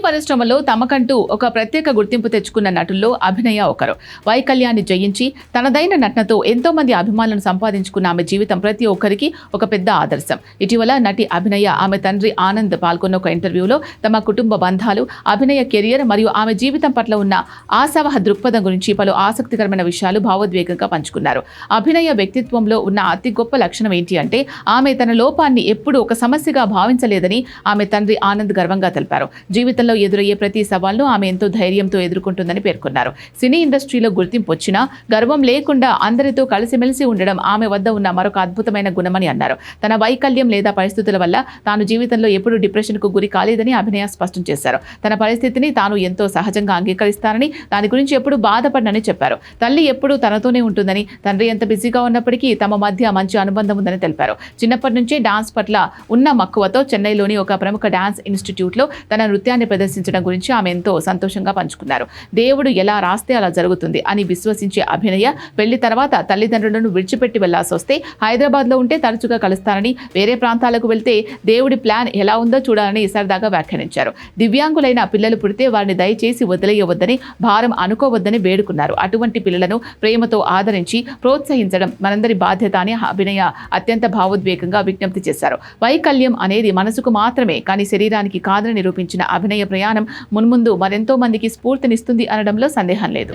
పరిశ్రమలో తమకంటూ ఒక ప్రత్యేక గుర్తింపు తెచ్చుకున్న నటుల్లో అభినయ ఒకరు. వైకల్యాన్ని జయించి తనదైన నటనతో ఎంతో మంది అభిమానులను సంపాదించుకున్న ఆమె జీవితం ప్రతి ఒక్కరికి ఒక పెద్ద ఆదర్శం. ఇటీవల నటి అభినయ ఆమె తండ్రి ఆనంద్ పాల్గొన్న ఒక ఇంటర్వ్యూలో తమ కుటుంబ బంధాలు, అభినయ కెరియర్ మరియు ఆమె జీవితం పట్ల ఉన్న ఆశావహ దృక్పథం గురించి పలు ఆసక్తికరమైన విషయాలు భావోద్వేగంగా పంచుకున్నారు. అభినయ వ్యక్తిత్వంలో ఉన్న అతి గొప్ప లక్షణం ఏంటి అంటే ఆమె తన లోపాన్ని ఎప్పుడూ ఒక సమస్యగా భావించలేదని ఆమె తండ్రి ఆనంద్ గర్వంగా తెలిపారు. జీవితంలో ఎదురయ్యే ప్రతి సవాల్ను ఆమె ఎంతో ధైర్యంతో ఎదుర్కొంటుందని పేర్కొన్నారు. సినీ ఇండస్ట్రీలో గుర్తింపు వచ్చినా గర్వం లేకుండా అందరితో కలిసిమెలిసి ఉండడం ఆమె వద్ద ఉన్న మరొక అద్భుతమైన గుణమని అన్నారు. తన వైకల్యం లేదా పరిస్థితుల వల్ల తాను జీవితంలో ఎప్పుడూ డిప్రెషన్కు గురి కాలేదని అభినయ స్పష్టం చేశారు. తన పరిస్థితిని తాను ఎంతో సహజంగా అంగీకరిస్తానని, దాని గురించి ఎప్పుడూ బాధపడనని చెప్పారు. తల్లి ఎప్పుడూ తనతోనే ఉంటుందని, తండ్రి ఎంత బిజీగా ఉన్నప్పటికీ తమ మధ్య మంచి అనుబంధం ఉందని తెలిపారు. చిన్నప్పటి నుంచే డాన్స్ పట్ల ఉన్న మక్కువతో చెన్నైలోని ఒక ప్రముఖ డాన్స్ ఇన్స్టిట్యూట్లో తన నృత్యాన్ని ప్రదర్శించడం గురించి ఆమె ఎంతో సంతోషంగా పంచుకున్నారు. దేవుడు ఎలా రాస్తే అలా జరుగుతుంది అని విశ్వసించే అభినయ పెళ్లి తర్వాత తల్లిదండ్రులను విడిచిపెట్టి వెళ్లాల్సి వస్తే హైదరాబాద్లో ఉంటే తరచుగా కలుస్తానని, వేరే ప్రాంతాలకు వెళ్తే దేవుడి ప్లాన్ ఎలా ఉందో చూడాలని సరదాగా వ్యాఖ్యానించారు. దివ్యాంగులైన పిల్లలు పుడితే వారిని దయచేసి వదిలేయవద్దని, భారం అనుకోవద్దని వేడుకున్నారు. అటువంటి పిల్లలను ప్రేమతో ఆదరించి ప్రోత్సహించడం మనందరి బాధ్యత అని అభినయ అత్యంత భావోద్వేగంగా విజ్ఞప్తి చేశారు. వైకల్యం అనేది మనసుకు మాత్రమే కానీ శరీరానికి కాదని నిరూపించిన అభినయ ప్రయాణం మున్ముందు మరెంతో మందికి స్ఫూర్తినిస్తుంది అనడంలో సందేహం లేదు.